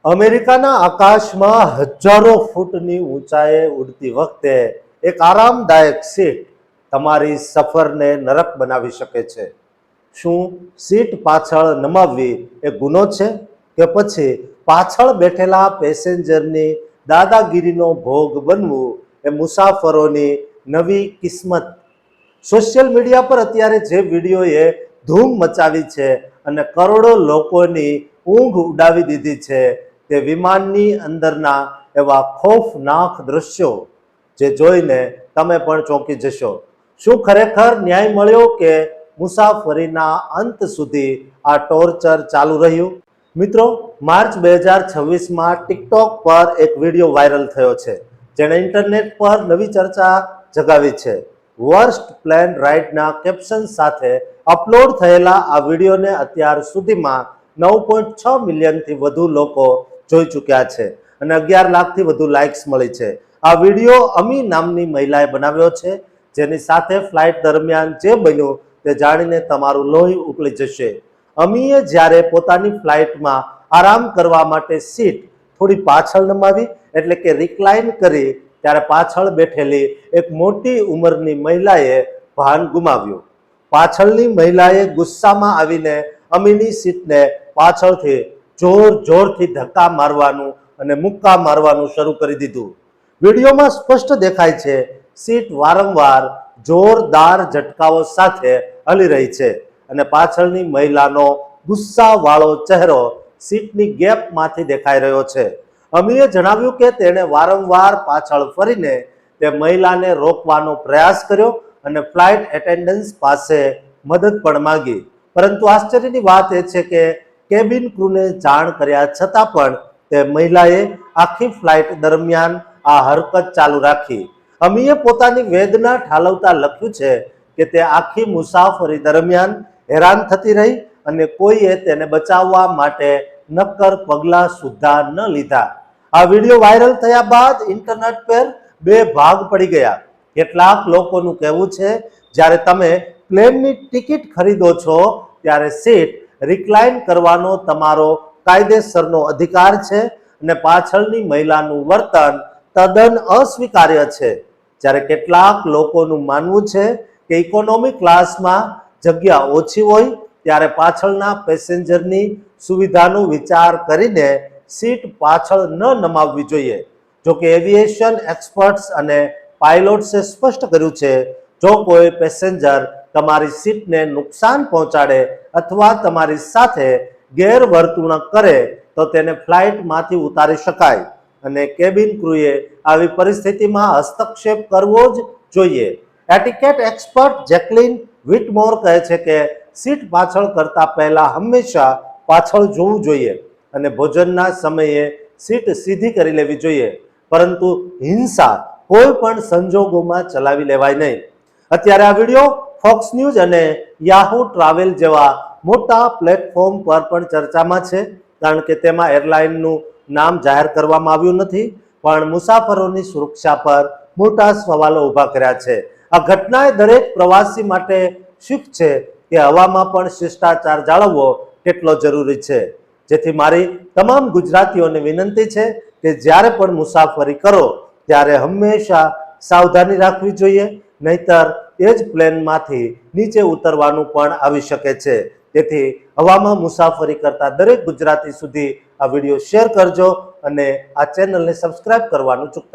અમેરિકાના આકાશમાં હજારો ફૂટની ઊંચાઈએ ઉડતી વખતે એક આરામદાયક સીટ તમારી સફરને નરક બનાવી શકે છે. શું સીટ પાછળ નમાવવી એ ગુનો છે કે પછી પાછળ બેઠેલા પેસેન્જરની દાદાગીરીનો ભોગ બનવું એ મુસાફરોની નવી કિસ્મત? સોશિયલ મીડિયા પર અત્યારે જે વિડીયોએ ધૂમ મચાવી છે અને કરોડો લોકોની ઊંઘ ઉડાવી દીધી છે તે વિમાનની અંદરના એવા ખોફનાક દ્રશ્યો જે જોઈને તમે પણ ચોંકી જશો. શું ખરેખર ન્યાય મળ્યો કે મુસાફરીના અંત સુધી આ ટોર્ચર ચાલુ રહ્યું? મિત્રો, માર્ચ 2026માં ટિકટોક પર એક વિડીયો વાયરલ થયો છે જેણે ઇન્ટરનેટ પર નવી ચર્ચા જગાવી છે. વર્સ્ટ પ્લેન રાઇડના કેપ્શન સાથે અપલોડ થયેલા આ વિડીયોને અત્યાર સુધીમાં 9.6 મિલિયનથી વધુ લોકો જોઈ ચૂક્યા છે અને 11 લાખથી વધુ લાઇક્સ મળી છે. આ વિડીયો અમી નામની મહિલાએ બનાવ્યો છે, જેની સાથે ફ્લાઇટ દરમિયાન જે બન્યું તે જાણીને તમારું લોહી ઉકળી જશે. અમીએ જ્યારે પોતાની ફ્લાઇટમાં આરામ કરવા માટે સીટ થોડી પાછળ નમાવી એટલે કે રિક્લાઇન કરી ત્યારે પાછળ બેઠેલી એક મોટી ઉંમરની મહિલાએ ભાન ગુમાવ્યું. પાછળની મહિલાએ ગુસ્સામાં આવીને અમીની સીટને પાછળથી જોરથી ધક્કા મારવાનું અને મુક્કા મારવાનું શરૂ કરી દીધું. વિડીયોમાં સ્પષ્ટ દેખાય છે સીટ વારંવાર જોરદાર ઝટકાઓ સાથે હલી રહી છે અને પાછળની મહિલાનો ગુસ્સાવાળો ચહેરો સીટની ગેપમાંથી દેખાઈ રહ્યો છે. અમીએ જણાવ્યું કે તેણે વારંવાર પાછળ ફરીને તે મહિલાને રોકવાનો પ્રયાસ કર્યો અને ફ્લાઇટ એટેન્ડન્ટ્સ પાસે મદદ પણ માંગી, પરંતુ આશ્ચર્યની વાત એ છે કે કેબિન ક્રૂને જાણ કર્યા છતાં પણ તે મહિલાએ આખી ફ્લાઇટ દરમિયાન આ હરકત ચાલુ રાખી. અમીએ પોતાની વેદના ઠાલવતા લખ્યું છે કે તે આખી મુસાફરી દરમિયાન હેરાન થતી રહી અને કોઈએ તેને બચાવવા માટે નક્કર પગલાં સુદ્ધા ન લીધા. આ વિડીયો વાયરલ થયા બાદ ઇન્ટરનેટ પર બે ભાગ પડી ગયા. કેટલાક લોકોનું કહેવું છે જ્યારે તમે પ્લેનની ટિકિટ ખરીદો છો ત્યારે સીટ રિક્લાઇન કરવાનો તમારો કાયદેસરનો અધિકાર છે અને પાછળની મહિલાનું વર્તન તદ્દન અસ્વીકાર્ય છે. જ્યારે કેટલાક લોકોનું માનવું છે કે ઇકોનોમી ક્લાસમાં જગ્યા ઓછી હોય ત્યારે પાછળના પેસેન્જરની સુવિધાનો વિચાર કરીને સીટ પાછળ ન નમાવવી જોઈએ. જોકે એવિએશન એક્સપર્ટ્સ અને પાયલોટ્સે સ્પષ્ટ કર્યું છે જો કોઈ પેસેન્જર તમારી સીટને નુકસાન પહોંચાડે અથવા તમારી સાથે ગેરવર્તણૂક કરે તો તેને ફ્લાઇટમાંથી ઉતારી શકાય અને કેબિન ક્રૂએ આવી પરિસ્થિતિમાં હસ્તક્ષેપ કરવો જ જોઈએ. એટિકેટ એક્સપર્ટ જેક્લિન વિટમોર કહે છે કે સીટ પાછળ કરતા પહેલા હંમેશા પાછળ જોવું જોઈએ અને ભોજનના સમયે સીટ સીધી કરી લેવી જોઈએ, પરંતુ હિંસા કોઈ પણ સંજોગોમાં ચલાવી લેવાય નહીં. અત્યારે આ વિડીયો ફોક્સ ન્યૂઝ અને યાહૂ ટ્રાવેલ જેવા મોટા પ્લેટફોર્મ પર પણ ચર્ચામાં છે, કારણ કે તેમાં એરલાઇનનું નામ જાહેર કરવામાં આવ્યું નથી, પણ મુસાફરોની સુરક્ષા પર મોટા સવાલો ઊભા કર્યા છે. આ ઘટનાએ દરેક પ્રવાસી માટે શીખ છે કે હવામાં પણ શિષ્ટાચાર જાળવવો કેટલો જરૂરી છે. જેથી મારી તમામ ગુજરાતીઓને વિનંતી છે કે જ્યારે પણ મુસાફરી કરો ત્યારે હંમેશા સાવધાની રાખવી જોઈએ, નહીતર એ જ પ્લેનમાંથી નીચે ઉતરવાનું પણ આવી શકે છે. તેથી હવામાં મુસાફરી કરતા દરેક ગુજરાતી સુધી આ વિડીયો શેર કરજો અને આ ચેનલને સબસ્ક્રાઇબ કરવાનું ચૂકતા